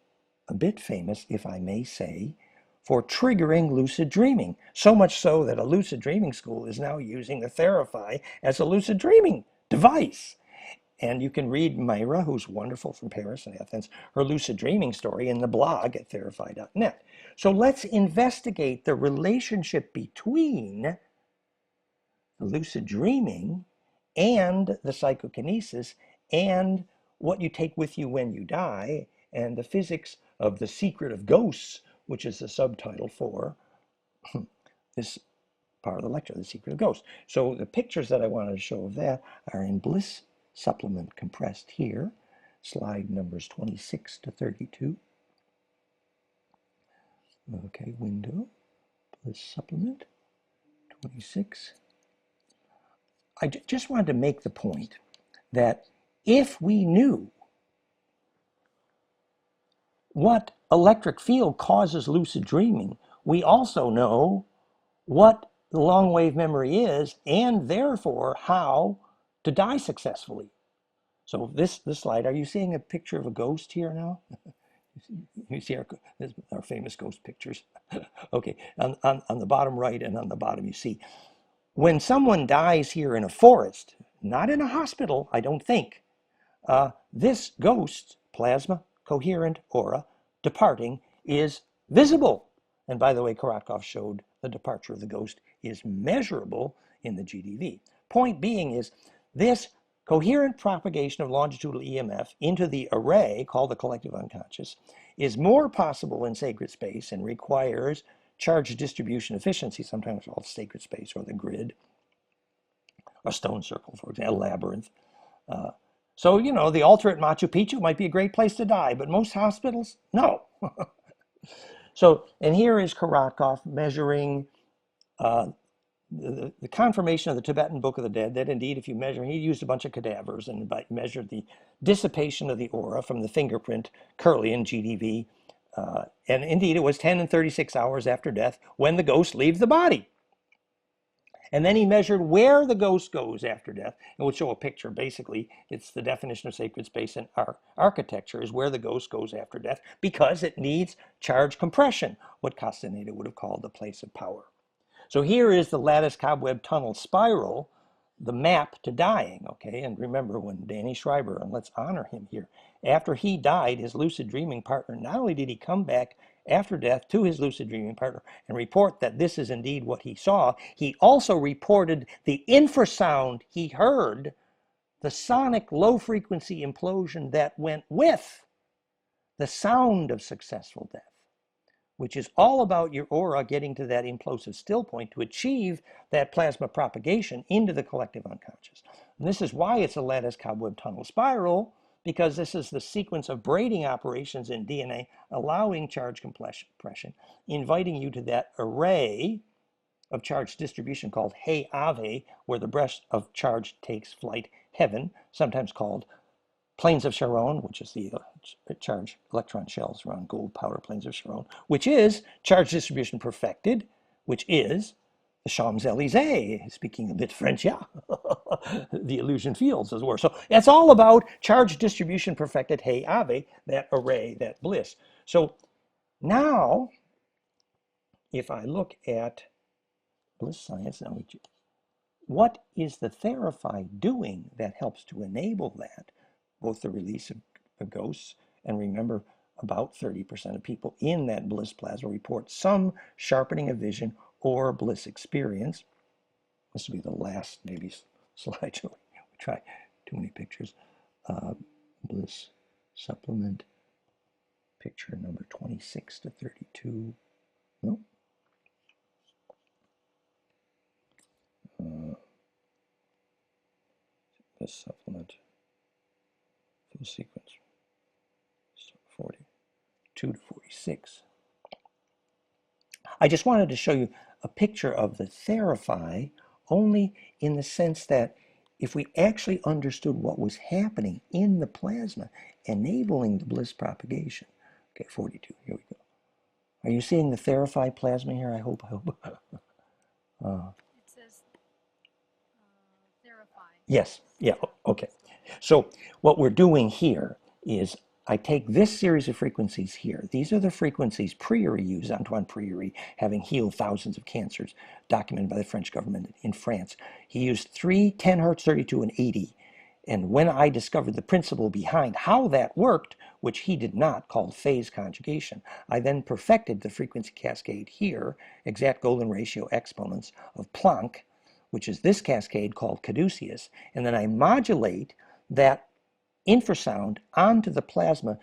a bit famous, if I may say, for triggering lucid dreaming. So much so that a lucid dreaming school is now using the Therify as a lucid dreaming device. And you can read Myra, who's wonderful from Paris and Athens, her lucid dreaming story in the blog at Therify.net. So let's investigate the relationship between the lucid dreaming and the psychokinesis and what you take with you when you die and the physics of the secret of ghosts, which is the subtitle for this part of the lecture, The Secret of Ghosts. So the pictures that I wanted to show of that are in Bliss supplement compressed here, slide numbers 26 to 32. Okay, window, Bliss supplement, 26. I just wanted to make the point that if we knew what electric field causes lucid dreaming, we also know what the long wave memory is and therefore how to die successfully. So this slide, are you seeing a picture of a ghost here now? You see our famous ghost pictures. Okay, on the bottom right and on the bottom you see, when someone dies here in a forest, not in a hospital, I don't think, this ghost, plasma, coherent aura, departing, is visible. And by the way, Karakov showed the departure of the ghost is measurable in the GDV. Point being is this coherent propagation of longitudinal EMF into the array, called the collective unconscious, is more possible in sacred space and requires charge distribution efficiency, sometimes called sacred space or the grid, a stone circle, for example, a labyrinth. So, you know, the altar at Machu Picchu might be a great place to die, but most hospitals, no. So, and here is Karakov measuring the confirmation of the Tibetan Book of the Dead, that indeed, if you measure, he used a bunch of cadavers and measured the dissipation of the aura from the fingerprint, Kirlian GDV. And indeed, it was 10 and 36 hours after death when the ghost leaves the body. And then he measured where the ghost goes after death. And we'll show a picture. Basically, it's the definition of sacred space in our architecture is where the ghost goes after death because it needs charge compression, what Castaneda would have called the place of power. So here is the lattice cobweb tunnel spiral, the map to dying, okay? And remember when Danny Schreiber, and let's honor him here, after he died, his lucid dreaming partner, not only did he come back after death to his lucid dreaming partner and report that this is indeed what he saw, he also reported the infrasound he heard, the sonic low frequency implosion that went with the sound of successful death, which is all about your aura getting to that implosive still point to achieve that plasma propagation into the collective unconscious. And this is why it's a lattice cobweb tunnel spiral, because this is the sequence of braiding operations in DNA, allowing charge compression, inviting you to that array of charge distribution called Hey Ave, where the breast of charge takes flight, heaven, sometimes called planes of Sharon, which is the charge electron shells around gold powder planes of Sharon, which is charge distribution perfected, which is the Champs-Élysées, speaking a bit French, yeah, the illusion fields as well. So it's all about charge distribution perfected, Hey Ave, that array, that bliss. So now, if I look at bliss science, now what is the Therify doing that helps to enable that? Both the release of ghosts, and remember, about 30% of people in that bliss plasma report some sharpening of vision or bliss experience. This will be the last maybe slide. We try too many pictures. Bliss supplement, picture number 26 to 32. No. Bliss supplement, full sequence. 42 to 46. I just wanted to show you a picture of the Therify only in the sense that if we actually understood what was happening in the plasma enabling the bliss propagation. Okay, 42, here we go. Are you seeing the therified plasma here? I hope. It says verify. Yes, yeah, okay. So what we're doing here is I take this series of frequencies here. These are the frequencies Priory used, Antoine Priory, having healed thousands of cancers, documented by the French government in France. He used 3, 10 hertz, 32, and 80. And when I discovered the principle behind how that worked, which he did not, called phase conjugation, I then perfected the frequency cascade here, exact golden ratio exponents of Planck, which is this cascade called caduceus, and then I modulate that infrasound onto the plasma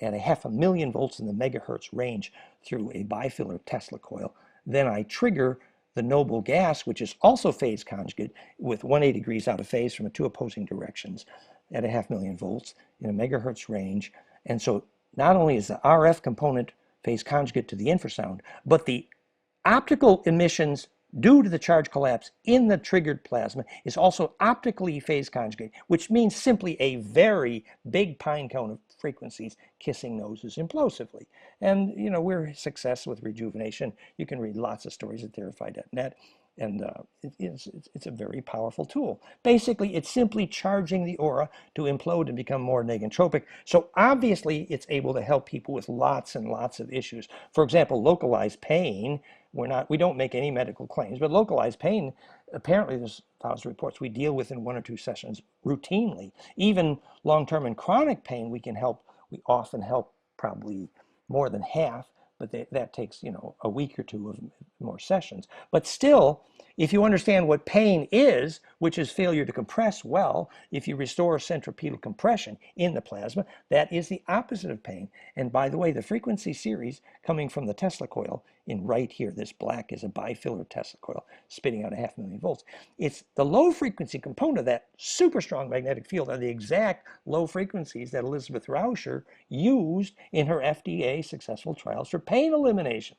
at a 500,000 volts in the megahertz range through a bifilar Tesla coil. Then I trigger the noble gas, which is also phase conjugate, with 180 degrees out of phase from the two opposing directions at a 500,000 volts in a megahertz range. And so not only is the RF component phase conjugate to the infrasound, but the optical emissions due to the charge collapse in the triggered plasma is also optically phase conjugate, which means simply a very big pine cone of frequencies kissing noses implosively. And you know, we're a success with rejuvenation. You can read lots of stories at therify.net, and it's a very powerful tool. Basically, it's simply charging the aura to implode and become more negentropic. So obviously, it's able to help people with lots and lots of issues. For example, localized pain. We don't make any medical claims, but localized pain, apparently there's thousands of reports we deal with in 1 or 2 sessions routinely. Even long-term and chronic pain, we often help probably more than half, but that takes, you know, a week or 2 of more sessions. But still, if you understand what pain is, which is failure to compress well, if you restore centripetal compression in the plasma, that is the opposite of pain. And by the way, the frequency series coming from the Tesla coil in right here, this black is a bifilar Tesla coil spitting out a 500,000 volts. It's the low frequency component of that super strong magnetic field are the exact low frequencies that Elizabeth Rauscher used in her FDA successful trials for pain elimination.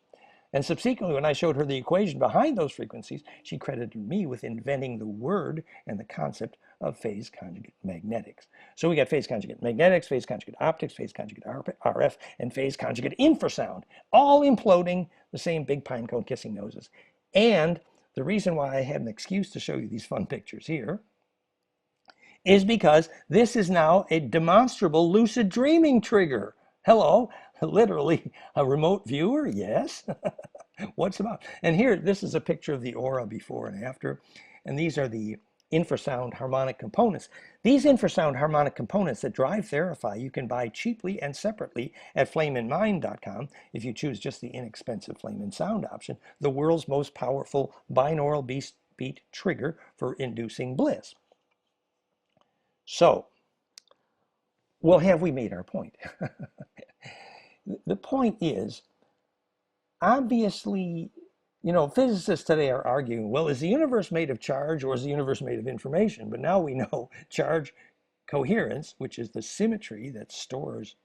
And subsequently, when I showed her the equation behind those frequencies, she credited me with inventing the word and the concept of phase conjugate magnetics. So we got phase conjugate magnetics, phase conjugate optics, phase conjugate RF, and phase conjugate infrasound, all imploding the same big pine cone kissing noses. And the reason why I had an excuse to show you these fun pictures here is because this is now a demonstrable lucid dreaming trigger. Hello, literally a remote viewer, yes. What's about? And here, this is a picture of the aura before and after. And these are the infrasound harmonic components. These infrasound harmonic components that drive Therify, you can buy cheaply and separately at flameinmind.com if you choose just the inexpensive Flame in Sound option, the world's most powerful binaural beat trigger for inducing bliss. So, well, have we made our point? The point is, obviously, you know, physicists today are arguing, well, is the universe made of charge or is the universe made of information? But now we know charge coherence, which is the symmetry that stores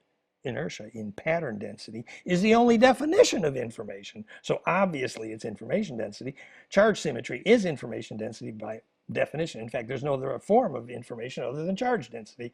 inertia in pattern density, is the only definition of information. So obviously it's information density. Charge symmetry is information density by definition. In fact, there's no other form of information other than charge density.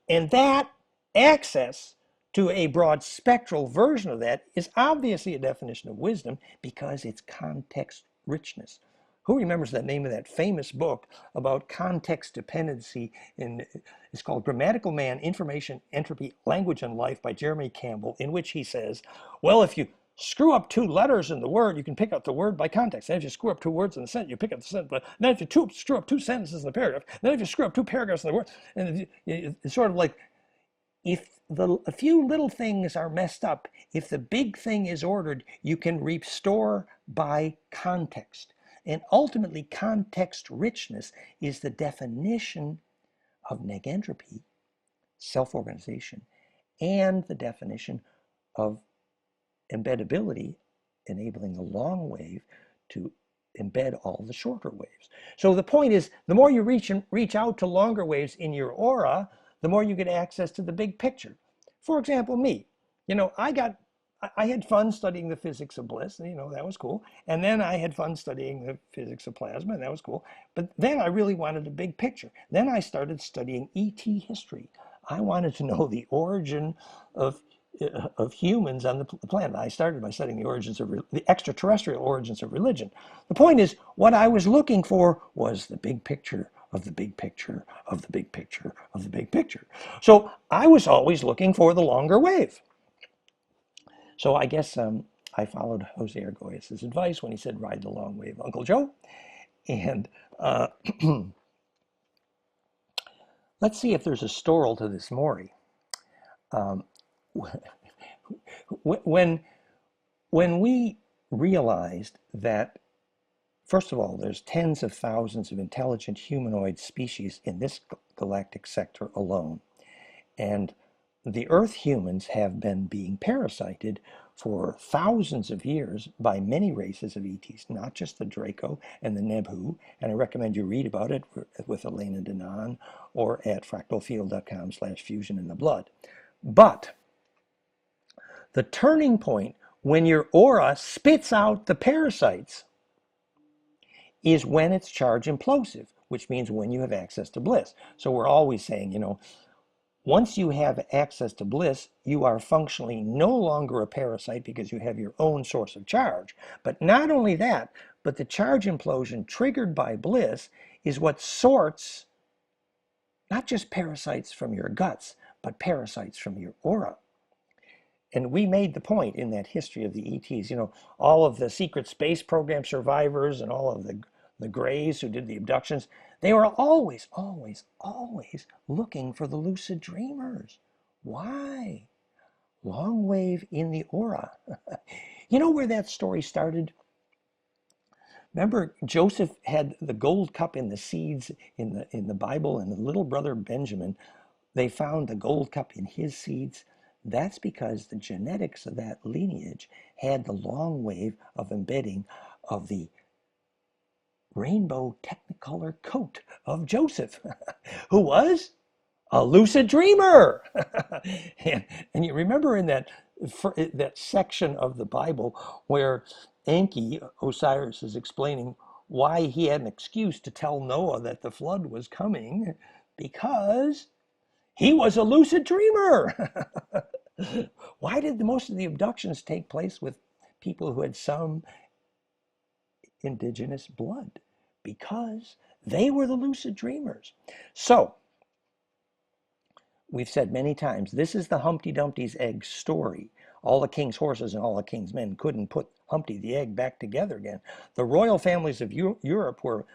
And that access to a broad spectral version of that is obviously a definition of wisdom because it's context richness. Who remembers the name of that famous book about context dependency? It's called Grammatical Man, Information, Entropy, Language, and Life by Jeremy Campbell, in which he says, well, if you screw up 2 letters in the word, you can pick up the word by context. And if you screw up 2 words in the sentence, you pick up the sentence. But then if you screw up 2 sentences in the paragraph, then if you screw up 2 paragraphs in the word, and it's sort of like, if a few little things are messed up, if the big thing is ordered, you can restore by context. And ultimately, context richness is the definition of negentropy, self-organization, and the definition of embeddability, enabling the long wave to embed all the shorter waves. So the point is, the more you reach out to longer waves in your aura, the more you get access to the big picture. For example, me, you know, I had fun studying the physics of bliss, you know, that was cool. And then I had fun studying the physics of plasma, and that was cool. But then I really wanted a big picture. Then I started studying ET history. I wanted to know the origin of humans on the planet. I started by studying the origins of the extraterrestrial origins of religion. The point is, what I was looking for was the big picture of the big picture of the big picture of the big picture. So I was always looking for the longer wave. So I guess I followed Jose Argoyas' advice when he said, ride the long wave, Uncle Joe. And uh, let's see if there's a story to this Maury. Um, when when we realized that, first of all, there's tens of thousands of intelligent humanoid species in this galactic sector alone, and the Earth humans have been being parasited for thousands of years by many races of ETs, not just the Draco and the Nebhu, and I recommend you read about it with Elena Denon or at fractalfield.com/fusion in the blood. But the turning point when your aura spits out the parasites is when it's charge implosive, which means when you have access to bliss. So we're always saying, once you have access to bliss, you are functionally no longer a parasite because you have your own source of charge. But not only that, but the charge implosion triggered by bliss is what sorts not just parasites from your guts, but parasites from your aura. And we made the point in that history of the ETs, all of the secret space program survivors and all of the Greys who did the abductions, they were always, always, always looking for the lucid dreamers. Why? Long wave in the aura. You know where that story started? Remember, Joseph had the gold cup in the seeds in the Bible, and the little brother Benjamin, they found the gold cup in his seeds. That's because the genetics of that lineage had the long wave of embedding of the rainbow technicolor coat of Joseph, who was a lucid dreamer. and you remember in that section of the Bible where Enki, Osiris, is explaining why he had an excuse to tell Noah that the flood was coming, because he was a lucid dreamer. Why did most of the abductions take place with people who had some indigenous blood? Because they were the lucid dreamers. So, we've said many times, this is the Humpty Dumpty's egg story. All the king's horses and all the king's men couldn't put Humpty the egg back together again. The royal families of Europe were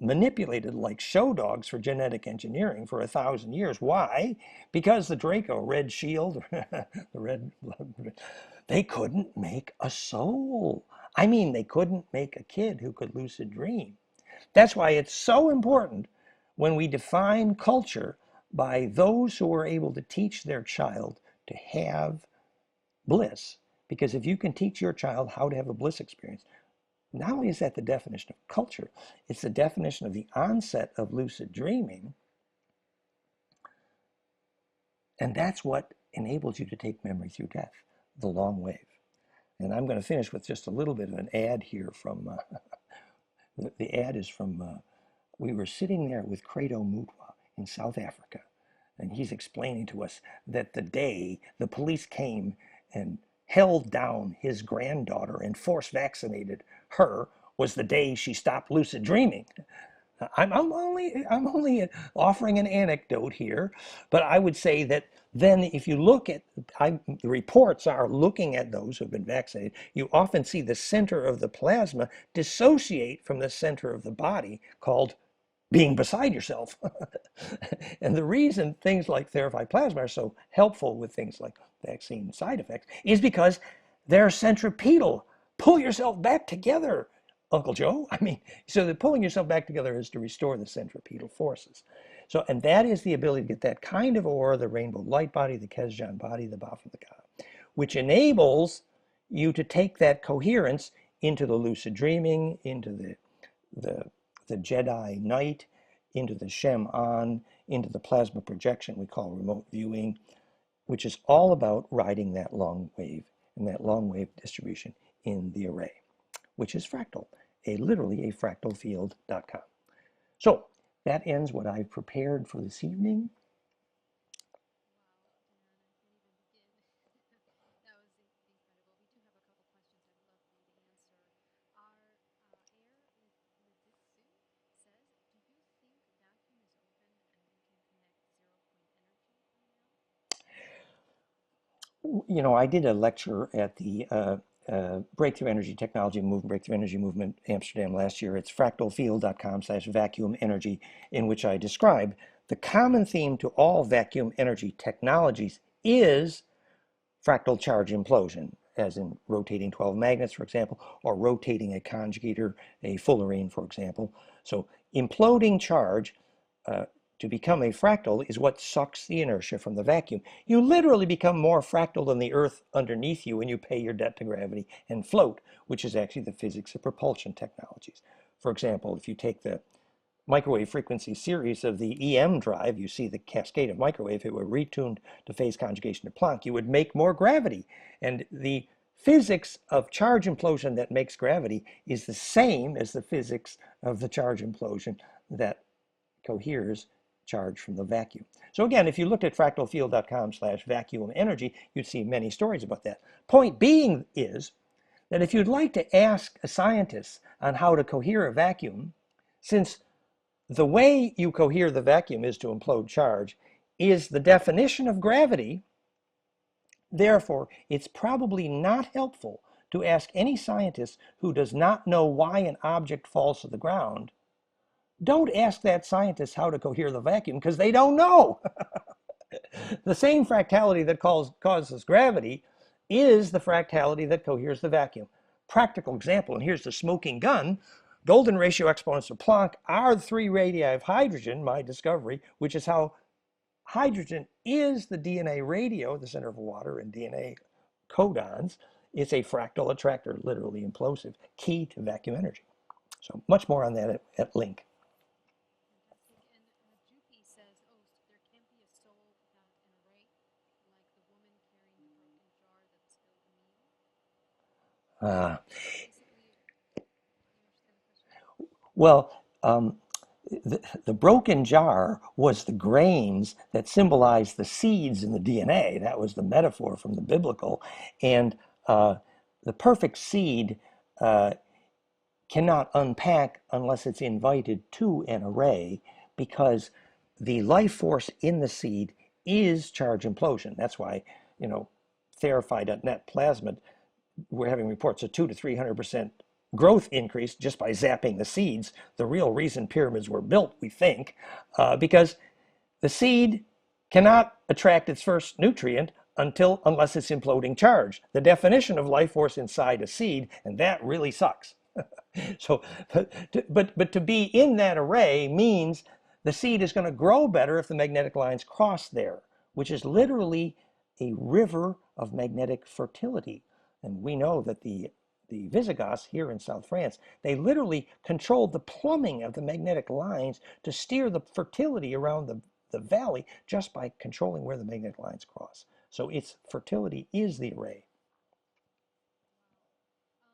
manipulated like show dogs for genetic engineering for 1,000 years. Why? Because the Draco, red shield, the red blood, they couldn't make a soul. I mean, they couldn't make a kid who could lucid dream. That's why it's so important when we define culture by those who are able to teach their child to have bliss. Because if you can teach your child how to have a bliss experience, not only is that the definition of culture, it's the definition of the onset of lucid dreaming. And that's what enables you to take memory through death, the long wave. And I'm going to finish with just a little bit of an ad here from, the ad is from, we were sitting there with Credo Mutwa in South Africa. And he's explaining to us that the day the police came and held down his granddaughter and force vaccinated her was the day she stopped lucid dreaming. I'm only offering an anecdote here, but I would say that then if you look at, the reports are looking at those who have been vaccinated, you often see the center of the plasma dissociate from the center of the body, called being beside yourself. And the reason things like Therapy plasma are so helpful with things like vaccine side effects is because they're centripetal. Pull yourself back together, Uncle Joe. I mean, so that pulling yourself back together is to restore the centripetal forces. So, and that is the ability to get that kind of aura, the rainbow light body, the Kesjan body, the Bafalaka, which enables you to take that coherence into the lucid dreaming, into the Jedi Knight, into the Shem On, into the plasma projection we call remote viewing, which is all about riding that long wave and that long wave distribution in the array, which is fractal, literally a fractalfield.com. So that ends what I've prepared for this evening. You know, I did a lecture at the Breakthrough Energy Technology Movement, Breakthrough Energy Movement Amsterdam last year. It's fractalfield.com/vacuum energy, in which I describe the common theme to all vacuum energy technologies is fractal charge implosion, as in rotating 12 magnets, for example, or rotating a conjugate or a fullerene, for example. So imploding charge to become a fractal is what sucks the inertia from the vacuum. You literally become more fractal than the Earth underneath you when you pay your debt to gravity and float, which is actually the physics of propulsion technologies. For example, if you take the microwave frequency series of the EM drive, you see the cascade of microwave, if it were retuned to phase conjugation to Planck, you would make more gravity. And the physics of charge implosion that makes gravity is the same as the physics of the charge implosion that coheres charge from the vacuum. So again, if you looked at fractalfield.com/vacuum energy, you'd see many stories about that. Point being is that if you'd like to ask a scientist on how to cohere a vacuum, since the way you cohere the vacuum is to implode charge is the definition of gravity, therefore, it's probably not helpful to ask any scientist who does not know why an object falls to the ground. Don't ask that scientist how to cohere the vacuum because they don't know. The same fractality that causes gravity is the fractality that coheres the vacuum. Practical example, and here's the smoking gun. Golden ratio exponents of Planck are the three radii of hydrogen, my discovery, which is how hydrogen is the DNA radio, the center of water and DNA codons. It's a fractal attractor, literally implosive, key to vacuum energy. So much more on that at Link. Fantastic. And Jupi says, oh, so there can't be a soul without an array, like the woman carrying the broken jar that spilled the meal. Uh, Basically, do you understand the question? well, the broken jar was the grains that symbolized the seeds in the DNA. That was the metaphor from the biblical. And the perfect seed cannot unpack unless it's invited to an array because the life force in the seed is charge implosion. That's why, you know, Therify.net plasmid, we're having reports of 200 to 300% growth increase just by zapping the seeds. The real reason pyramids were built, we think, because the seed cannot attract its first nutrient unless it's imploding charge. The definition of life force inside a seed, and that really sucks. So, but to be in that array means the seed is going to grow better if the magnetic lines cross there, which is literally a river of magnetic fertility. And we know that the Visigoths here in South France, they literally controlled the plumbing of the magnetic lines to steer the fertility around the valley just by controlling where the magnetic lines cross. So its fertility is the array.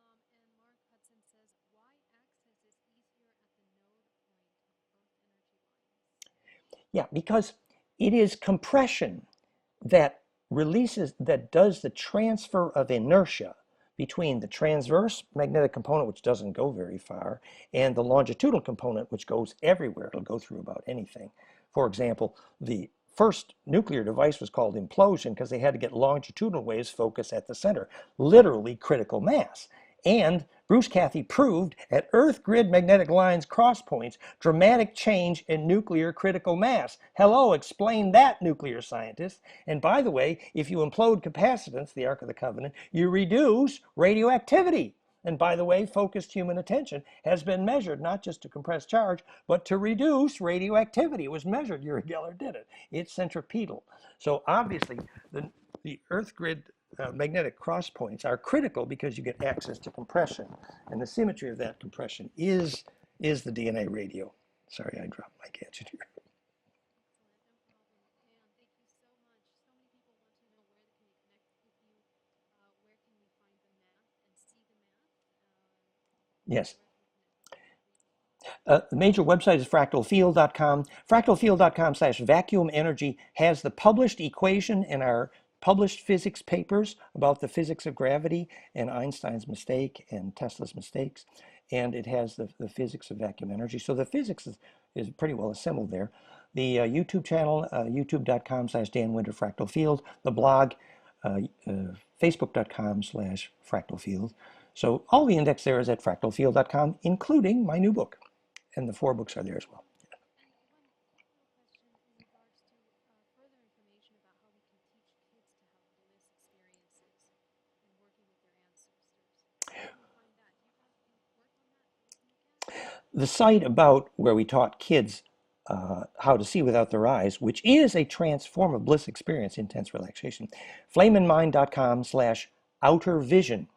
Wow. And Mark Hudson says, why access is easier at the node point of Earth energy lines? Yeah, because it is compression that that does the transfer of inertia between the transverse magnetic component, which doesn't go very far, and the longitudinal component, which goes everywhere. It'll go through about anything. For example, the first nuclear device was called implosion because they had to get longitudinal waves focused at the center, literally critical mass. And Bruce Cathy proved at Earth grid magnetic lines cross points dramatic change in nuclear critical mass. Hello, explain that, nuclear scientists. And by the way, if you implode capacitance, the Ark of the Covenant, you reduce radioactivity. And by the way, focused human attention has been measured not just to compress charge, but to reduce radioactivity. It was measured. Uri Geller did it. It's centripetal. So obviously, the Earth grid magnetic cross points are critical because you get access to compression. And the symmetry of that compression is the DNA radio. Sorry, I dropped my gadget here. Excellent, no problem. And thank you so much. So many people want to know where can we connect with you, where can we find the math and see the math, Yes. where can we connect with you and read you? The major website is fractalfield.com. Fractalfield.com/vacuum energy has the published equation in our published physics papers about the physics of gravity and Einstein's mistake and Tesla's mistakes. And it has the physics of vacuum energy. So the physics is pretty well assembled there. The YouTube channel, youtube.com/Dan Winter Fractal Field. The blog, uh, uh, facebook.com/fractalfield. So all the index there is at fractalfield.com, including my new book. And the 4 books are there as well. And one quick little question in regards to further information about how we can teach kids to have bliss experiences and working with their ancestors. Where can we find that? Do you have any work on that that we can look at? The site about where we taught kids how to see without their eyes, which is a transform of bliss experience, intense relaxation, flameandmind.com/outer vision.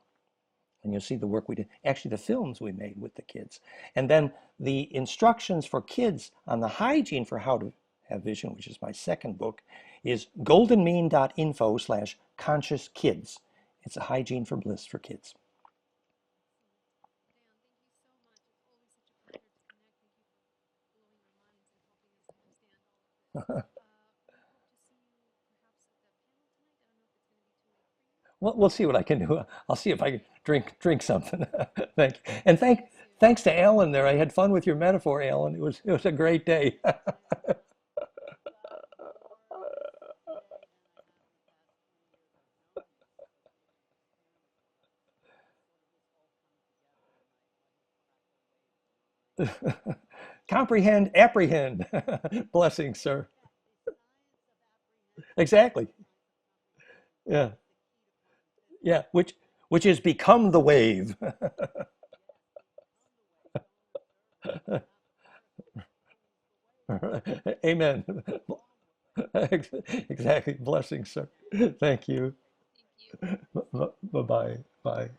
And you'll see the work we did, actually the films we made with the kids. And then the instructions for kids on the hygiene for how to have vision, which is my second book, is goldenmean.info/conscious kids. It's a hygiene for bliss for kids. Excellent. Dan, thank you so much. It's always such a pleasure to connect. Thank you for blowing our minds and helping us understand all of this. We hope to see you perhaps at the panel tonight. I don't know if it's going to be too late for you. Well, we'll see what I can do. I'll see if I can drink something. Thank you. And Thank you. thanks to Alan there. I had fun with your metaphor, Alan. It was a great day. Comprehend, apprehend. Blessings, sir. Exactly. Yeah. Yeah. Which is become the wave. Amen. Exactly. Blessings, sir. Thank you. Thank you. Bye bye. Bye.